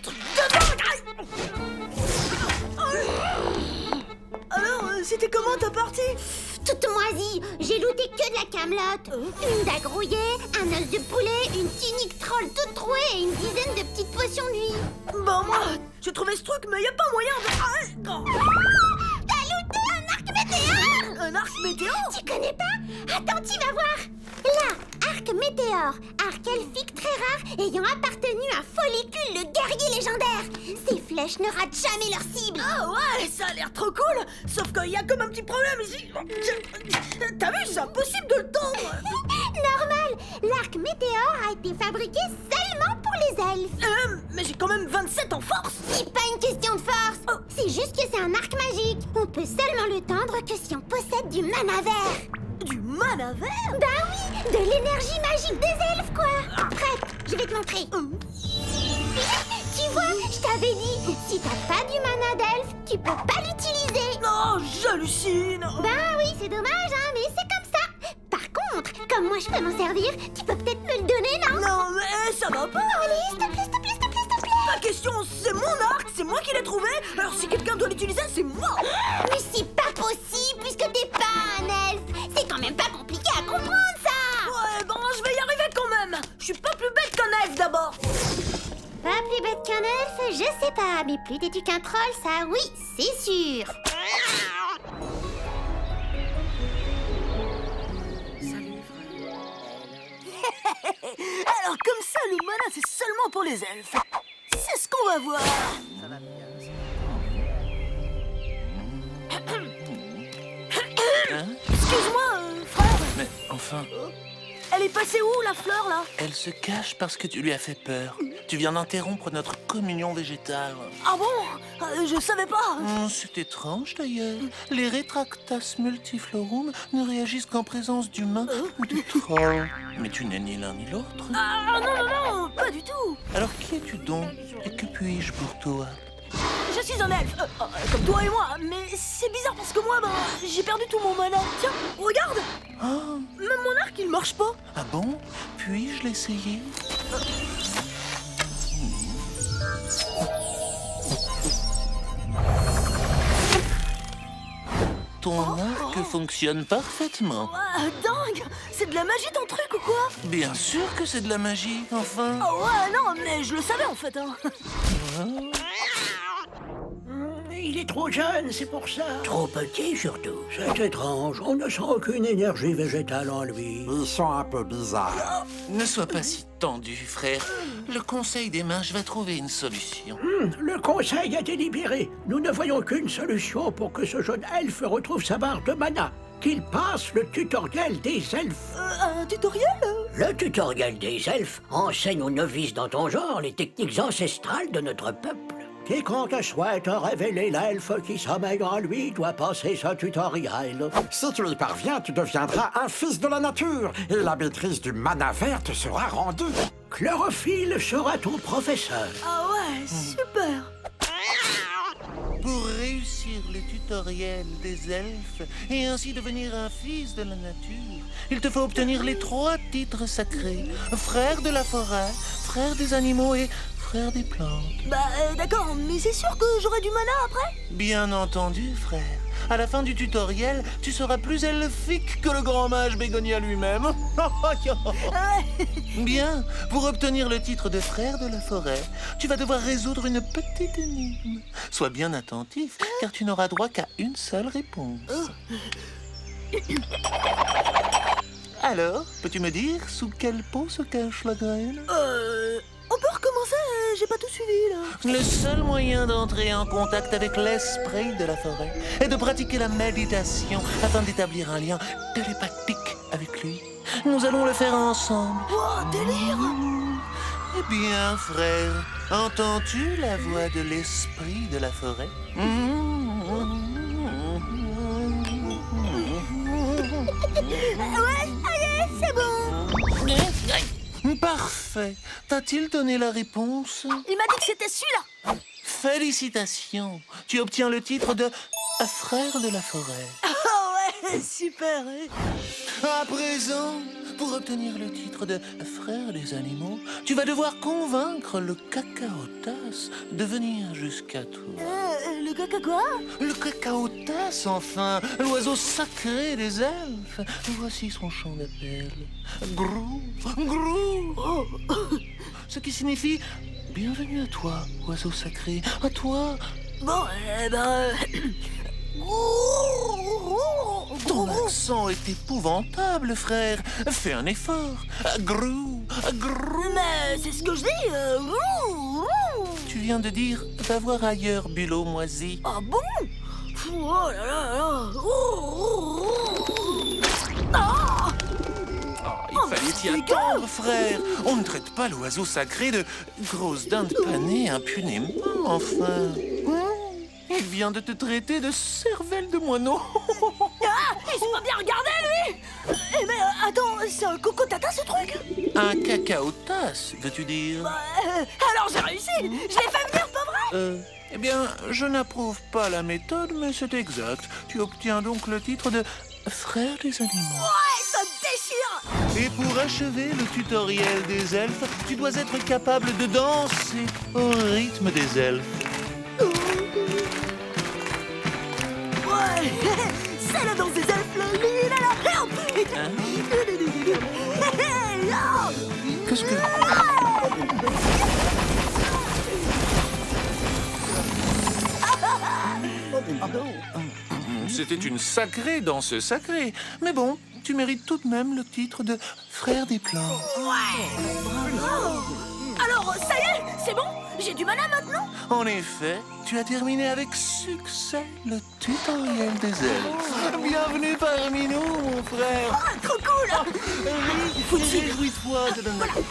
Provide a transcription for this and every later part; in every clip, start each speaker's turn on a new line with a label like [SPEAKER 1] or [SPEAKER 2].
[SPEAKER 1] truc de dingue. Alors, c'était comment ta partie?
[SPEAKER 2] Toute moisie, j'ai looté que de la camelote. Une dague rouillée, un os de poulet, une tunique troll toute trouée et une dizaine de petites potions de vie.
[SPEAKER 1] Bah moi, j'ai trouvé ce truc, mais y a pas moyen de...
[SPEAKER 2] T'as looté un arc météore?
[SPEAKER 1] Un arc météore?
[SPEAKER 2] Tu connais pas? Attends, tu vas voir. Là, arc météore, arc elfique très rare ayant appartenu à Follicule, le guerrier légendaire. Ces flèches ne ratent jamais leur cible.
[SPEAKER 1] Ah ouais, ça a l'air trop cool. Sauf qu'il y a comme un petit problème ici. T'as vu, c'est impossible de le tendre.
[SPEAKER 2] Normal, l'arc météore a été fabriqué seulement pour les elfes.
[SPEAKER 1] Mais j'ai quand même 27 en force.
[SPEAKER 2] C'est pas une question de force. C'est juste que c'est un arc magique. On peut seulement le tendre que si on possède du mana vert.
[SPEAKER 1] Du mana vert?
[SPEAKER 2] Bah oui, de l'énergie magique des elfes, quoi. Prête, je vais te montrer. Tu vois, je t'avais dit, si t'as pas du mana d'elfe, tu peux pas l'utiliser.
[SPEAKER 1] Oh, j'hallucine.
[SPEAKER 2] Bah oui, c'est dommage, hein, mais c'est comme ça. Par contre, comme moi je peux m'en servir, tu peux peut-être me le donner, non?
[SPEAKER 1] Non, mais ça va pas.
[SPEAKER 2] Allez, s'il te plaît, s'il te plaît, s'il te plaît, s'il te plaît.
[SPEAKER 1] La question, c'est mon arc, c'est moi qui l'ai trouvé. Alors si quelqu'un doit l'utiliser, c'est moi.
[SPEAKER 2] Mais c'est pas possible, puisque t'es pas un elfe. C'est quand même pas compliqué à comprendre, ça.
[SPEAKER 1] Ouais, bon, je vais y arriver quand même. Je suis pas plus bête qu'un elfe d'abord.
[SPEAKER 2] Pas plus bête qu'un elfe, je sais pas, mais plus têtu qu'un troll, ça oui, c'est sûr.
[SPEAKER 1] Alors comme ça, le mana, c'est seulement pour les elfes. C'est ce qu'on va voir. Ça va bien. Excuse-moi, frère.
[SPEAKER 3] Mais enfin,
[SPEAKER 1] Elle est passée où, la fleur, là?
[SPEAKER 3] elle se cache parce que tu lui as fait peur. Tu viens d'interrompre notre communion végétale.
[SPEAKER 1] Ah bon? Je savais pas.
[SPEAKER 3] C'est étrange d'ailleurs. Les rétractas multiflorum ne réagissent qu'en présence d'humains ou de trolls. Mais tu n'es ni l'un ni l'autre.
[SPEAKER 1] Ah non, non, non, pas du tout.
[SPEAKER 3] Alors qui es-tu donc? Et que puis-je pour toi?
[SPEAKER 1] Je suis un elfe, comme toi et moi. Mais c'est bizarre parce que moi, j'ai perdu tout mon mana. Tiens, regarde.
[SPEAKER 3] Ah,
[SPEAKER 1] Même mon arc, il marche pas.
[SPEAKER 3] ah bon? Puis-je l'essayer? Ton arc fonctionne parfaitement.
[SPEAKER 1] Ah, dingue. C'est de la magie ton truc ou quoi?
[SPEAKER 3] Bien sûr que c'est de la magie, enfin.
[SPEAKER 1] Oh ouais, non, mais je le savais en fait, hein.
[SPEAKER 4] Il est trop jeune, c'est pour ça. Trop petit, surtout. C'est étrange, on ne sent aucune énergie végétale en lui.
[SPEAKER 5] Ils sont un peu bizarres.
[SPEAKER 3] Ne sois pas si tendu, frère. Le conseil des mages va trouver une solution.
[SPEAKER 4] Le conseil a délibéré. Nous ne voyons qu'une solution pour que ce jeune elfe retrouve sa barre de mana. Qu'il passe le tutoriel des elfes.
[SPEAKER 1] Un tutoriel?
[SPEAKER 4] Le tutoriel des elfes enseigne aux novices dans ton genre les techniques ancestrales de notre peuple. Quiconque souhaite révéler l'elfe qui sommeille en lui doit passer ce tutoriel.
[SPEAKER 5] Si tu y parviens, tu deviendras un fils de la nature et la maîtrise du mana vert te sera rendue.
[SPEAKER 4] Chlorophylle sera ton professeur.
[SPEAKER 1] Ah ouais, super.
[SPEAKER 3] Pour réussir les tutoriels des elfes et ainsi devenir un fils de la nature, il te faut obtenir les 3 titres sacrés. Frère de la forêt, frère des animaux et frère des plantes.
[SPEAKER 1] D'accord, mais c'est sûr que j'aurai du mana après?
[SPEAKER 3] Bien entendu, frère. À la fin du tutoriel, tu seras plus elfique que le grand mage Bégonia lui-même. Bien, pour obtenir le titre de frère de la forêt, tu vas devoir résoudre une petite énigme. Sois bien attentif, car tu n'auras droit qu'à une seule réponse. Alors, peux-tu me dire sous quelle peau se cache la graine?
[SPEAKER 1] On peut recommencer? J'ai pas tout suivi, là.
[SPEAKER 3] Le seul moyen d'entrer en contact avec l'esprit de la forêt est de pratiquer la méditation afin d'établir un lien télépathique avec lui. Nous allons le faire ensemble.
[SPEAKER 1] Oh, délire.
[SPEAKER 3] Eh bien, frère, entends-tu la voix de l'esprit de la forêt?
[SPEAKER 1] Ouais, allez, c'est bon.
[SPEAKER 3] Parfait. T'a-t-il donné la réponse?
[SPEAKER 1] Il m'a dit que c'était celui-là.
[SPEAKER 3] Félicitations. Tu obtiens le titre de frère de la forêt.
[SPEAKER 1] Ah ouais, super.
[SPEAKER 3] À présent, Pour obtenir le titre de frère des animaux, tu vas devoir convaincre le cacaotas de venir jusqu'à toi.
[SPEAKER 1] Le caca quoi?
[SPEAKER 3] Le cacaotas, enfin, l'oiseau sacré des elfes. Voici son chant d'appel. Grou, grou.
[SPEAKER 1] Oh.
[SPEAKER 3] Ce qui signifie bienvenue à toi, oiseau sacré. À toi.
[SPEAKER 1] Bon, eh ben...
[SPEAKER 3] Ton accent est épouvantable, frère. Fais un effort. Grou, grou.
[SPEAKER 1] Mais c'est ce que je dis.
[SPEAKER 3] Tu viens de dire va voir ailleurs, bulot moisi.
[SPEAKER 1] Ah bon? Oh là là là. Ah!
[SPEAKER 3] Il fallait t'y attendre, frère. On ne traite pas l'oiseau sacré de grosse dinde panée impunément, enfin. Il vient de te traiter de cervelle de moineau.
[SPEAKER 1] Ah, il s'est pas bien regardé, lui. Mais attends, c'est un cocotata, ce truc?
[SPEAKER 3] Un cacaotas, veux-tu dire?
[SPEAKER 1] Bah, alors j'ai réussi. Je l'ai fait venir, pas vrai?
[SPEAKER 3] Eh bien, je n'approuve pas la méthode, mais c'est exact. Tu obtiens donc le titre de frère des animaux.
[SPEAKER 1] Ouais, ça me déchire.
[SPEAKER 3] Et pour achever le tutoriel des elfes, tu dois être capable de danser au rythme des elfes.
[SPEAKER 1] Ouais, c'est la danse des elfes, là.
[SPEAKER 3] Qu'est-ce que... C'était une sacrée danse sacrée. Mais bon, tu mérites tout de même le titre de frère des plans.
[SPEAKER 1] Alors, ça y est, c'est bon? J'ai du mana maintenant?
[SPEAKER 3] En effet, tu as terminé avec succès le tutoriel des elfes. Bienvenue parmi nous, mon frère.
[SPEAKER 1] Ah, trop cool.
[SPEAKER 3] Oui, réjouis-toi de la nature.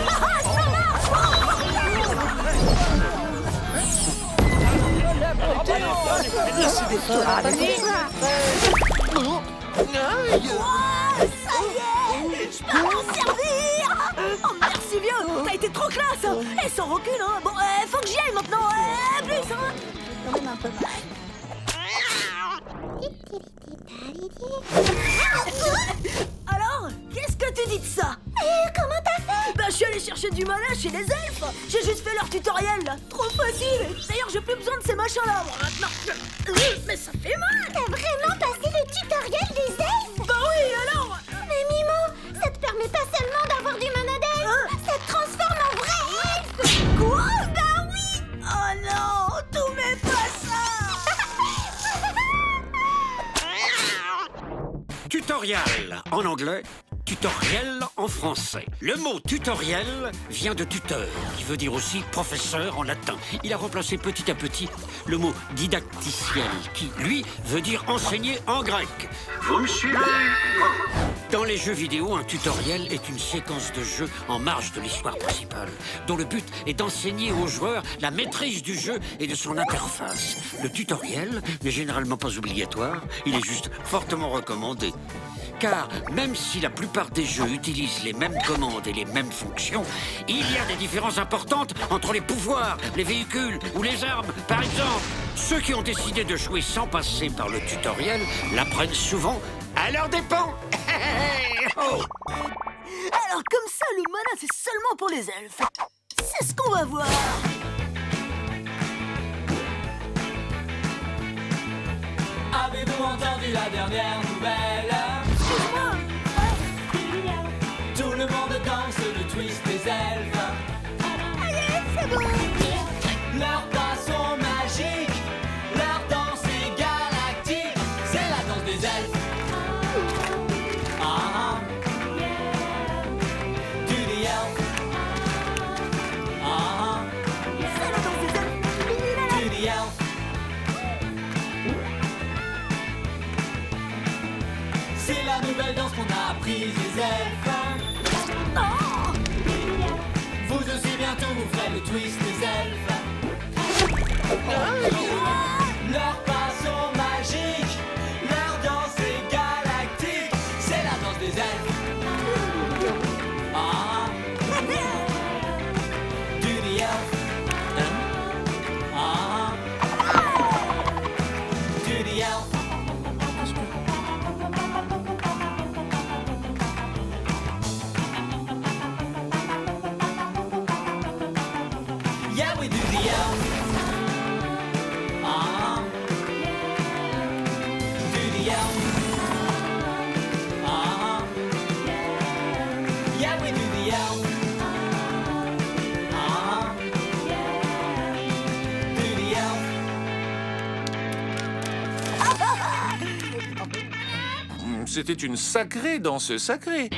[SPEAKER 1] Ah, ça
[SPEAKER 3] Merci Aïe.
[SPEAKER 1] Ah, ça y est, je peux m'en servir. Oh, merci vieux, t'as été trop classe. Et sans recul, hein. Bon, faut que j'y aille maintenant. Plus, hein. Quand même un peu mal. Alors, qu'est-ce que tu dis de ça?
[SPEAKER 2] Comment t'as fait?
[SPEAKER 1] Bah, je suis allé chercher du mana chez les elfes. J'ai juste fait leur tutoriel, là. Trop facile. D'ailleurs, j'ai plus besoin de ces machins-là, moi, maintenant. Mais ça fait mal.
[SPEAKER 2] T'as vraiment passé le tutoriel des elfes?
[SPEAKER 1] Bah oui, alors.
[SPEAKER 2] Mais Mimo, ça te permet pas seulement d'avoir du mana d'elfe, ça te transforme en vrai elfe.
[SPEAKER 1] Quoi?
[SPEAKER 2] Bah oui.
[SPEAKER 1] Oh non, tout mais pas ça.
[SPEAKER 6] Tutoriel en anglais, tutoriel en français. Le mot tutoriel vient de tuteur, qui veut dire aussi professeur en latin. Il a remplacé petit à petit le mot didacticiel, qui, lui, veut dire enseigner en grec. Vous me suivez? Dans les jeux vidéo, un tutoriel est une séquence de jeu en marge de l'histoire principale, dont le but est d'enseigner aux joueurs la maîtrise du jeu et de son interface. Le tutoriel n'est généralement pas obligatoire, il est juste fortement recommandé. Car même si la plupart des jeux utilisent les mêmes commandes et les mêmes fonctions, il y a des différences importantes entre les pouvoirs, les véhicules ou les armes. Par exemple, ceux qui ont décidé de jouer sans passer par le tutoriel l'apprennent souvent à leurs dépens. Oh.
[SPEAKER 1] Alors comme ça, le mana, c'est seulement pour les elfes. C'est ce qu'on va voir.
[SPEAKER 7] Avez-vous entendu la dernière nouvelle?
[SPEAKER 1] Excuse-moi.
[SPEAKER 7] Tout le monde danse le twist des elfes.
[SPEAKER 1] Allez, c'est bon.
[SPEAKER 7] Leurs pas sont magiques, leur danse est galactique. C'est la danse des elfes. Ah, do the elf. Ah,
[SPEAKER 1] C'est la danse des elfes.
[SPEAKER 7] do the elf. C'est la nouvelle danse qu'on a apprise les elfes.
[SPEAKER 1] Oh.
[SPEAKER 7] Vous aussi bientôt vous ferez le twist des elfes. Leurs pas sont magiques, leur danse est galactique. C'est la danse des elfes. Ah, do the elf. Ah, do the elf. the elf. Do the elf. Yeah, we do the elf. Do the elf.
[SPEAKER 3] C'était une sacrée danseuse sacrée.